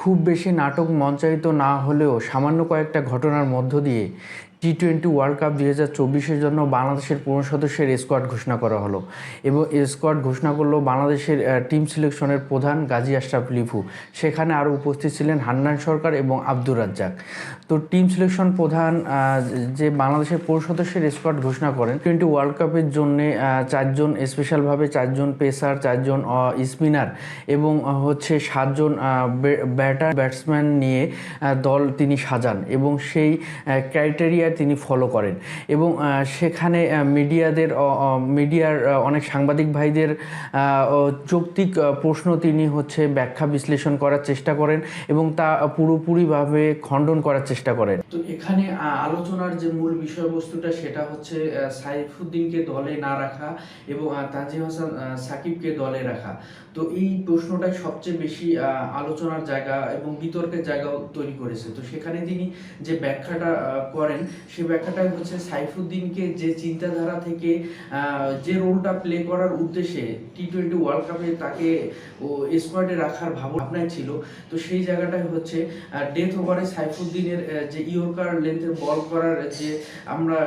খুব বেশি নাটক মঞ্চায়িত না হলেও সামান্য কয়েকটা ঘটনার মধ্য দিয়ে টি-20 ওয়ার্ল্ড কাপ 2024-এর জন্য বাংলাদেশের 15 সদস্যের স্কোয়াড ঘোষণা করা হলো এবং এই স্কোয়াড ঘোষণা করলো বাংলাদেশের টিম সিলেকশনের প্রধান গাজী আশরাফ লিপু। সেখানে আরও উপস্থিত ছিলেন হান্নান সরকার এবং আব্দুর রাজ্জাক। তো টিম সিলেকশন প্রধান যে বাংলাদেশের 15 সদস্যের স্কোয়াড ঘোষণা করেন টি-20 ওয়ার্ল্ড কাপের জন্য চারজন স্পেশালভাবে, চারজন পেসার, চারজন স্পিনার এবং 7জন ব্যাটসম্যান নিয়ে দল তিনি সাজান এবং সেই ক্রাইটেরিয়া তিনি ফলো করেন এবং সেখানে মিডিয়ার অনেক সাংবাদিক ভাইদের যৌক্তিক প্রশ্ন তিনি ব্যাখ্যা বিশ্লেষণ করার চেষ্টা করেন এবং তা পুরোপুরিভাবে খণ্ডন করার চেষ্টা করেন। তো এখানে আলোচনার যে মূল বিষয়বস্তুটা সেটা হচ্ছে সাইফুদ্দিনকে দলে না রাখা এবং তানজিম হাসান সাকিবকে দলে রাখা। তো এই প্রশ্নটাই সবচেয়ে বেশি আলোচনার জায়গা এবং বিতর্কের জায়গাও তৈরি করেছে। তো সেখানে তিনি যে ব্যাখ্যাটা করেন সে ব্যাখ্যাটাই হচ্ছে সাইফুদ্দিনকে যে চিন্তাধারা থেকে যে রোলটা প্লে করার উদ্দেশ্যে টি-20 ওয়ার্ল্ড কাপে তাকে স্কোয়াডে রাখার ভাবনায় ছিল। তো সেই জায়গাটাই হচ্ছে ডেথ ওভারে সাইফুদ্দিনের যে ইয়র্কার লেন্থের বল করার যে আমরা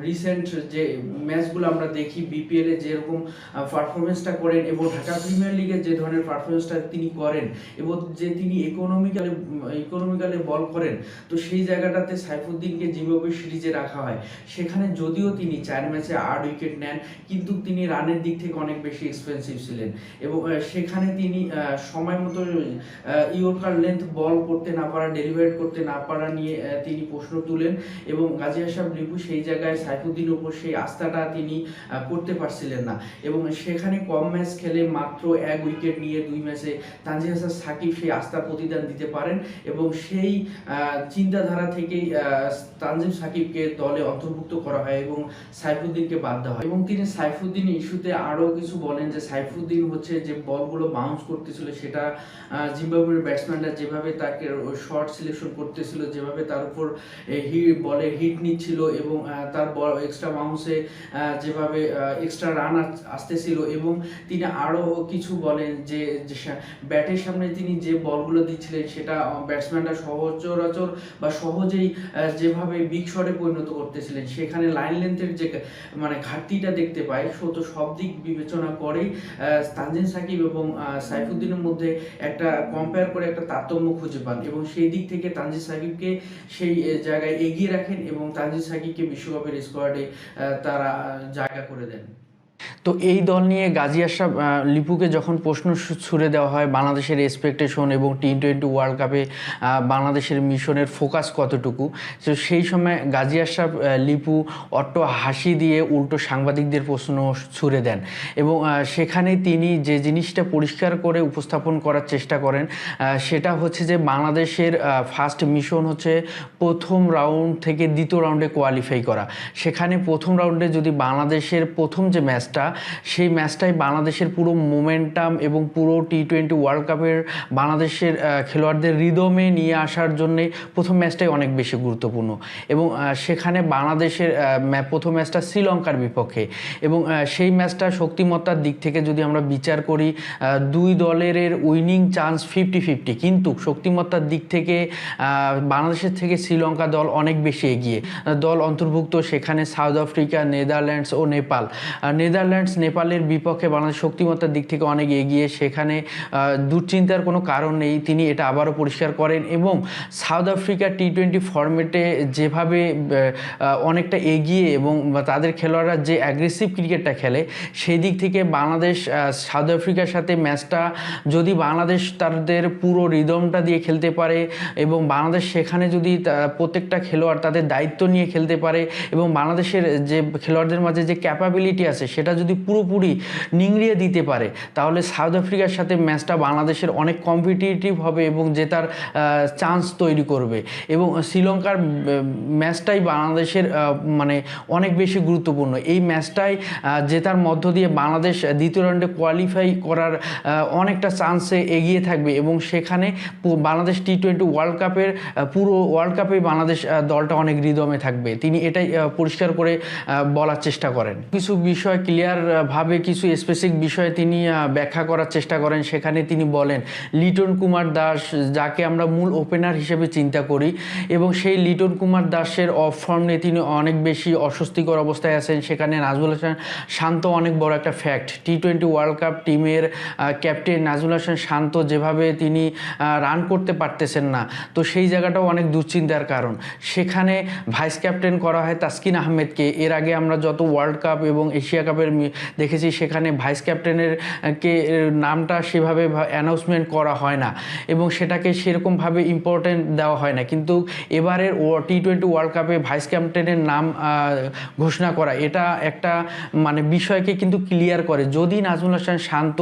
রিসেন্ট যে ম্যাচগুলো আমরা দেখি বিপিএলে যেরকম পারফরমেন্সটা করেন এবং ঢাকা প্রিমিয়ার লিগে যে ধরনের পারফরমেন্সটা তিনি করেন এবং যে তিনি ইকোনমিক্যালি বল করেন, তো সেই জায়গাটাতে সাইফুদ্দিনকে জিম্বাবুয়ে সিরিজে রাখা হয়। সেখানে যদিও তিনি 4 ম্যাচে 8 উইকেট নেন, কিন্তু তিনি রানের দিক থেকে অনেক বেশি এক্সপেন্সিভ ছিলেন এবং সেখানে তিনি সময় মতো ইয়র্কার লেন্থ বল করতে না পারা, ডেলিভার করতে না পারা নিয়ে তিনি প্রশ্ন তুলেন এবং গাজী আশরাফ লিপু সেই জায়গায় সাইফুদ্দিনের উপর সেই আস্থাটা তিনি করতে পারছিলেন না এবং সেখানে কম ম্যাচ খেলে মাত্র 1 উইকেট নিয়ে 2 ম্যাচে তানজিম হাসান সাকিব সেই আস্থার প্রতিদান দিতে পারেন এবং সেই চিন্তাধারা থেকেই তানজিম সাকিবকে দলে অন্তর্ভুক্ত করা হয় এবং সাইফুদ্দিনকে বাদ দেওয়া হয়। এবং তিনি সাইফুদ্দিন ইস্যুতে আরও কিছু বলেন যে সাইফুদ্দিন যে বলগুলো বাউন্স করতেছিল সেটা জিম্বাবুয়ের ব্যাটসম্যানরা যেভাবে তাকে শর্ট সিলেকশন করতেছিল, যেভাবে তার উপর বলে হিট নিচ্ছিল এবং তার বল এক্সট্রা বাউন্সে যেভাবে এক্সট্রা রান আসতেছিল এবং তিনি আরও কিছু বলেন যে ব্যাটের সামনে তিনি যে বলগুলো দিচ্ছিলেন সেটা ব্যাটসম্যানরা সহচরাচর বা সহজেই যেভাবে বিগ শটে পরিণত করতেছিলেন, সেখানে লাইন লেন্থের যে ঘাটতিটা দেখতে পায়। তো সব দিক বিবেচনা করেই তানজিম সাকিব এবং সাইফুদ্দিনের মধ্যে একটা কম্পেয়ার করে একটা তারতম্য খুঁজে পান এবং সেই দিক থেকে তানজিম সাকিবকে সেই জায়গায় এগিয়ে রাখেন এবং তানজিম সাকিবকে বিশ্বকাপের স্কোয়াডে তারা জায়গা করে দেন। তো এই দল নিয়ে গাজী আশরাফ লিপুকে যখন প্রশ্ন ছুড়ে দেওয়া হয় বাংলাদেশের এক্সপেকটেশন এবং টি-20 ওয়ার্ল্ড কাপে বাংলাদেশের মিশনের ফোকাস কতটুকু, তো সেই সময় গাজী আশরাফ লিপু অট্ট হাসি দিয়ে উল্টো সাংবাদিকদের প্রশ্ন ছুড়ে দেন এবং সেখানে তিনি যে জিনিসটা পরিষ্কার করে উপস্থাপন করার চেষ্টা করেন সেটা হচ্ছে যে বাংলাদেশের ফার্স্ট মিশন প্রথম রাউন্ড থেকে দ্বিতীয় রাউন্ডে কোয়ালিফাই করা। সেখানে প্রথম রাউন্ডে যদি বাংলাদেশের প্রথম যে ম্যাচটা, সেই ম্যাচটাই বাংলাদেশের পুরো মোমেন্টাম এবং পুরো টি-20 ওয়ার্ল্ড কাপের বাংলাদেশের খেলোয়াড়দের রিদমে নিয়ে আসার জন্যে প্রথম ম্যাচটাই অনেক বেশি গুরুত্বপূর্ণ এবং সেখানে বাংলাদেশের প্রথম ম্যাচটা শ্রীলঙ্কার বিপক্ষে এবং সেই ম্যাচটা শক্তিমত্তার দিক থেকে যদি আমরা বিচার করি দুই দলের উইনিং চান্স 50-50, কিন্তু শক্তিমত্তার দিক থেকে বাংলাদেশের থেকে শ্রীলঙ্কা দল অনেক বেশি এগিয়ে। দল অন্তর্ভুক্ত সেখানে সাউথ আফ্রিকা, নেদারল্যান্ডস ও নেপাল। নেপালের বিপক্ষে বাংলাদেশ শক্তিমত্তার দিক থেকে অনেক এগিয়ে, সেখানে দুশ্চিন্তার কোনো কারণ নেই, তিনি এটা আবারও পরিষ্কার করেন এবং সাউথ আফ্রিকা টি-20 ফরম্যাটে যেভাবে অনেকটা এগিয়ে এবং তাদের খেলোয়াড়রা যে অ্যাগ্রেসিভ ক্রিকেটটা খেলে, সেই দিক থেকে বাংলাদেশ সাউথ আফ্রিকার সাথে ম্যাচটা যদি বাংলাদেশ তাদের পুরো রিদমটা দিয়ে খেলতে পারে এবং বাংলাদেশ সেখানে যদি প্রত্যেকটা খেলোয়াড় তাদের দায়িত্ব নিয়ে খেলতে পারে এবং বাংলাদেশের যে খেলোয়াড়দের মাঝে যে ক্যাপাবিলিটি আছে সেটা যদি পুরোপুরি নিংড়িয়ে দিতে পারে, তাহলে সাউথ আফ্রিকার সাথে ম্যাচটা বাংলাদেশের অনেক কম্পিটিটিভ হবে এবং জেতার চান্স তৈরি করবে এবং শ্রীলঙ্কার ম্যাচটাই বাংলাদেশের অনেক বেশি গুরুত্বপূর্ণ। এই ম্যাচটাই জেতার মধ্য দিয়ে বাংলাদেশ দ্বিতীয় রাউন্ডে কোয়ালিফাই করার অনেকটা চান্সে এগিয়ে থাকবে এবং সেখানে বাংলাদেশ টি-20 ওয়ার্ল্ড কাপের পুরো ওয়ার্ল্ড কাপেই বাংলাদেশ দলটা অনেক রিদমে থাকবে। তিনি এটাই পরিষ্কার করে বলার চেষ্টা করেন। কিছু বিষয় ক্লিয়ারভাবে কিছু স্পেসিফিক বিষয়ে তিনি ব্যাখ্যা করার চেষ্টা করেন। সেখানে তিনি বলেন লিটন কুমার দাস, যাকে আমরা মূল ওপেনার হিসেবে চিন্তা করি, এবং সেই লিটন কুমার দাসের অফ ফর্ম নিয়ে তিনি অনেক বেশি অস্বস্তিকর অবস্থায় আছেন। সেখানে নাজমুল হাসান শান্ত অনেক বড় একটা ফ্যাক্ট। টি-20 ওয়ার্ল্ড কাপ টিমের ক্যাপ্টেন নাজমুল হাসান শান্ত যেভাবে তিনি রান করতে পারতেছেন না, তো সেই জায়গাটাও অনেক দুশ্চিন্তার কারণ। সেখানে ভাইস ক্যাপ্টেন করা হয় তাসকিন আহমেদকে। এর আগে আমরা যত ওয়ার্ল্ড কাপ এবং এশিয়া কাপের দেখেছি, সেখানে ভাইস ক্যাপ্টেনের নামটা সেভাবে অ্যানাউন্সমেন্ট করা হয় না এবং সেটাকে সেরকমভাবে ইম্পর্টেন্ট দেওয়া হয় না। কিন্তু এবারের টি-20 ওয়ার্ল্ড কাপে ভাইস ক্যাপ্টেনের নাম ঘোষণা করা, এটা একটা মানে বিষয়কে কিন্তু ক্লিয়ার করে। যদি নাজমুল হাসান শান্ত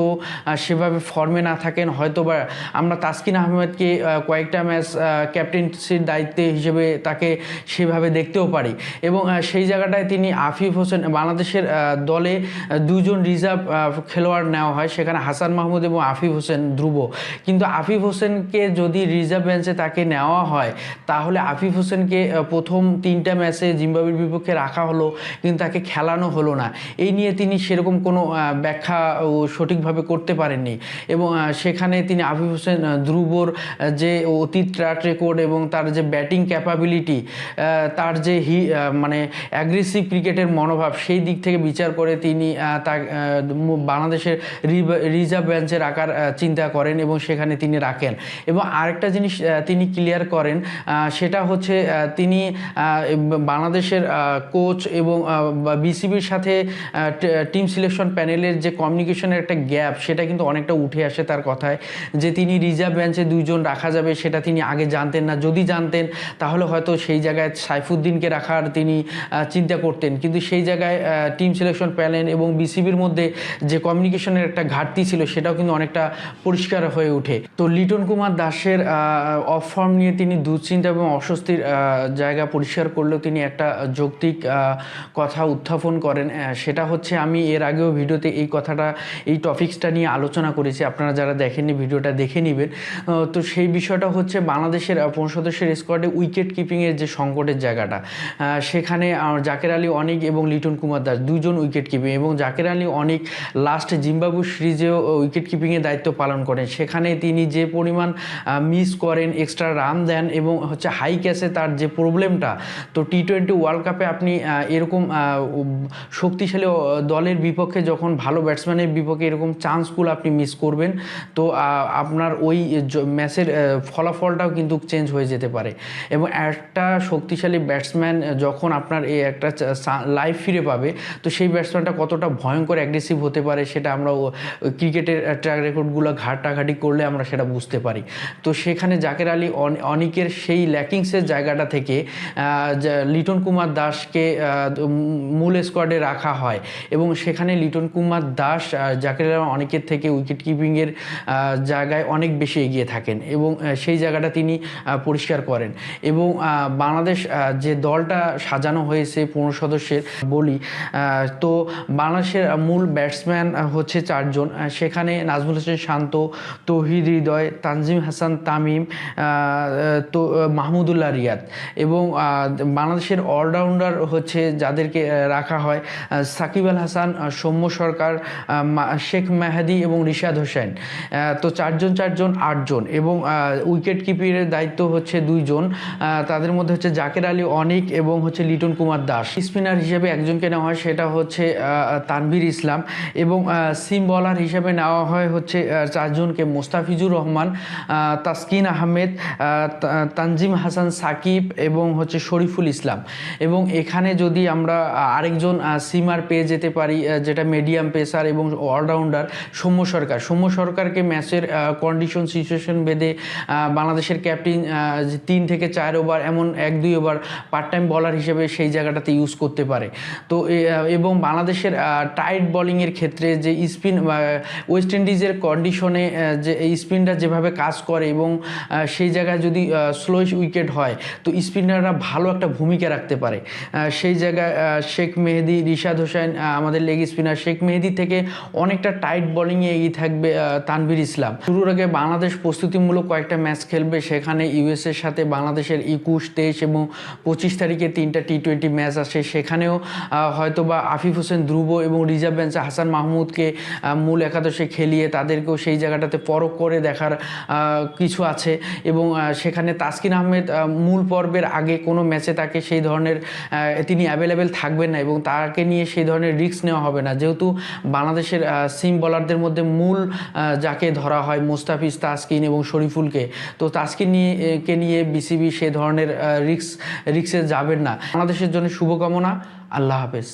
সেভাবে ফর্মে না থাকেন, হয়তোবা আমরা তাসকিন আহমেদকে কয়েকটা ম্যাচ ক্যাপ্টেন্সির দায়িত্বে হিসেবে তাকে সেভাবে দেখতেও পারি। এবং সেই জায়গাটায় তিনি আফিফ হোসেন, বাংলাদেশের দলে দুজন রিজার্ভ খেলোয়াড় নেওয়া হয়, সেখানে হাসান মাহমুদ এবং আফিফ হোসেন ধ্রুব। কিন্তু আফিফ হোসেনকে যদি রিজার্ভ বেঞ্চে তাকে নেওয়া হয়, তাহলে আফিফ হোসেনকে প্রথম 3টা ম্যাচে জিম্বাবুয়ের বিপক্ষে রাখা হলো, কিন্তু তাকে খেলানো হলো না। এই নিয়ে তিনি সেরকম কোনো ব্যাখ্যা সঠিকভাবে করতে পারেননি। এবং সেখানে তিনি আফিফ হোসেন ধ্রুবর যে অতীত ট্র্যাক রেকর্ড এবং তার যে ব্যাটিং ক্যাপাবিলিটি, তার যে মানে অ্যাগ্রেসিভ ক্রিকেটের মনোভাব, সেই দিক থেকে বিচার করে তিনি তা বাংলাদেশের রিজার্ভ বেঞ্চে রাখার চিন্তা করেন এবং সেখানে তিনি রাখেন। এবং আরেকটা জিনিস তিনি ক্লিয়ার করেন, সেটা হচ্ছে তিনি বাংলাদেশের কোচ এবং বিসিবির সাথে টিম সিলেকশন প্যানেলের যে কমিউনিকেশনের একটা গ্যাপ, সেটা কিন্তু অনেকটা উঠে আসে তার কথায়, যে তিনি রিজার্ভ বেঞ্চে 2 জন রাখা যাবে সেটা তিনি আগে জানতেন না। যদি জানতেন তাহলে হয়তো সেই জায়গায় সাইফুদ্দিনকে রাখার তিনি চিন্তা করতেন। কিন্তু সেই জায়গায় টিম সিলেকশন প্যানেল এবং বিসিবির মধ্যে যে কমিউনিকেশনের একটা ঘাটতি ছিল, সেটাও কিন্তু অনেকটা পরিষ্কার হয়ে ওঠে। তো লিটন কুমার দাসের অফ ফর্ম নিয়ে তিনি দুশ্চিন্তা এবং অস্বস্তির জায়গা পরিষ্কার করলেও তিনি একটা যৌক্তিক কথা উত্থাপন করেন। সেটা হচ্ছে, আমি এর আগেও ভিডিওতে এই কথাটা, এই টপিক্সটা নিয়ে আলোচনা করেছি, আপনারা যারা দেখেননি ভিডিওটা দেখে নেবেন। তো সেই বিষয়টা হচ্ছে বাংলাদেশের 15 সদস্যের স্কোয়াডে উইকেট কিপিংয়ের যে সংকটের জায়গাটা, সেখানে জাকের আলী অনিক এবং লিটন কুমার দাস 2 জন উইকেট কিপিং, এবং জাকের আলী অনিক লাস্ট জিম্বাবুয়ে সিরিজেও উইকেট কিপিংয়ের দায়িত্ব পালন করেন। সেখানে তিনি যে পরিমাণ মিস করেন, এক্সট্রা রান দেন এবং হচ্ছে হাই ক্যাচে তার যে প্রবলেমটা, তো টি-20 ওয়ার্ল্ড কাপে আপনি এরকম শক্তিশালী দলের বিপক্ষে যখন ভালো ব্যাটসম্যানের বিপক্ষে এরকম চান্সগুলো আপনি মিস করবেন, তো আপনার ওই ম্যাচের ফলাফলটাও কিন্তু চেঞ্জ হয়ে যেতে পারে। এবং একটা শক্তিশালী ব্যাটসম্যান যখন আপনার এই একটা লাইফ ফিরে পাবে, তো সেই ব্যাটসম্যানটা কতটা ভয়ঙ্কর অ্যাগ্রেসিভ হতে পারে, সেটা আমরা ক্রিকেটের ট্র্যাক রেকর্ডগুলো ঘাটাঘাটি করলে আমরা সেটা বুঝতে পারি। তো সেখানে জাকের আলী অনিকের সেই ল্যাকিংসের জায়গাটা থেকে লিটন কুমার দাসকে মূল স্কোয়াডে রাখা হয় এবং সেখানে লিটন কুমার দাস জাকের আলী অনিকের থেকে উইকেট কিপিংয়ের জায়গায় অনেক বেশি এগিয়ে থাকেন এবং সেই জায়গাটা তিনি পরিষ্কার করেন। এবং বাংলাদেশ যে দলটা সাজানো হয়েছে 15 সদস্যের বলি, তো বাংলাদেশের মূল ব্যাটসম্যান হচ্ছে 4 জন। সেখানে নাজমুল হোসেন শান্ত, তৌহিদ হৃদয়, তানজিম হাসান তামিম, তো মাহমুদুল্লাহ রিয়াদ। এবং বাংলাদেশের অলরাউন্ডার হচ্ছে যাদেরকে রাখা হয়, সাকিব আল হাসান, সৌম্য সরকার, শেখ মেহেদি এবং রিশাদ হোসেন। তো 4 জন 8 জন। এবং উইকেট কিপিংয়ের দায়িত্ব হচ্ছে 2 জন, তাদের মধ্যে হচ্ছে জাকের আলী অনিক এবং হচ্ছে লিটন কুমার দাস। স্পিনার হিসেবে একজনকে নেওয়া হয়, সেটা হচ্ছে তানভীর ইসলাম। এবং সিম বলার হিসেবে নেওয়া হয় হচ্ছে 4 জনকে, মোস্তাফিজুর রহমান, তাসকিন আহমেদ, তানজিম হাসান সাকিব এবং হচ্ছে শরীফুল ইসলাম। এবং এখানে যদি আমরা আরেকজন সিমার পেয়ে যেতে পারি, যেটা মিডিয়াম পেসার এবং অলরাউন্ডার, সৌম্য সরকারকে ম্যাচের কন্ডিশন সিচুয়েশন ভেদে বাংলাদেশের ক্যাপ্টেন 3 থেকে 4 ওভার, এমন 1-2 ওভার পার্ট টাইম বলার হিসেবে সেই জায়গাটাতে ইউজ করতে পারে। তো এবং বাংলাদেশের টাইট বোলিংয়ের ক্ষেত্রে যে স্পিন, ওয়েস্ট ইন্ডিজের কন্ডিশনে যে স্পিনটা যেভাবে কাজ করে এবং সেই জায়গায় যদি স্লো উইকেট হয়, তো স্পিনাররা ভালো একটা ভূমিকা রাখতে পারে। সেই জায়গায় শেখ মেহেদি, রিশাদ হোসেন, আমাদের লেগ স্পিনার শেখ মেহেদি থেকে অনেকটা টাইট বোলিংয়ে এগিয়ে থাকবে তানভীর ইসলাম। শুরুর আগে বাংলাদেশ প্রস্তুতিমূলক কয়েকটা ম্যাচ খেলবে, সেখানে ইউএসএর সাথে বাংলাদেশের 21, 23 এবং 25 তারিখে 3টা টি-20 ম্যাচ আসে। সেখানেও হয়তোবা আফিফ হোসেন ধ্রুব এবং রিজার্ভ বেঞ্চে হাসান মাহমুদকে মূল একাদশে খেলিয়ে তাদেরকেও সেই জায়গাটাতে পরখ করে দেখার কিছু আছে। এবং সেখানে তাসকিন আহমেদ মূল পর্বের আগে কোনো ম্যাচে তাকে সেই ধরনের তিনি অ্যাভেলেবেল থাকবেন না এবং তাকে নিয়ে সেই ধরনের রিস্ক নেওয়া হবে না, যেহেতু বাংলাদেশের সিম বোলারদের মধ্যে মূল যাকে ধরা হয় মুস্তাফিজ, তাসকিন এবং শরীফুলকে, তো তাসকিন নিয়ে বিসিবি সে ধরনের রিক্সে যাবেন না। বাংলাদেশের জন্য শুভকামনা। আল্লাহ হাফেজ।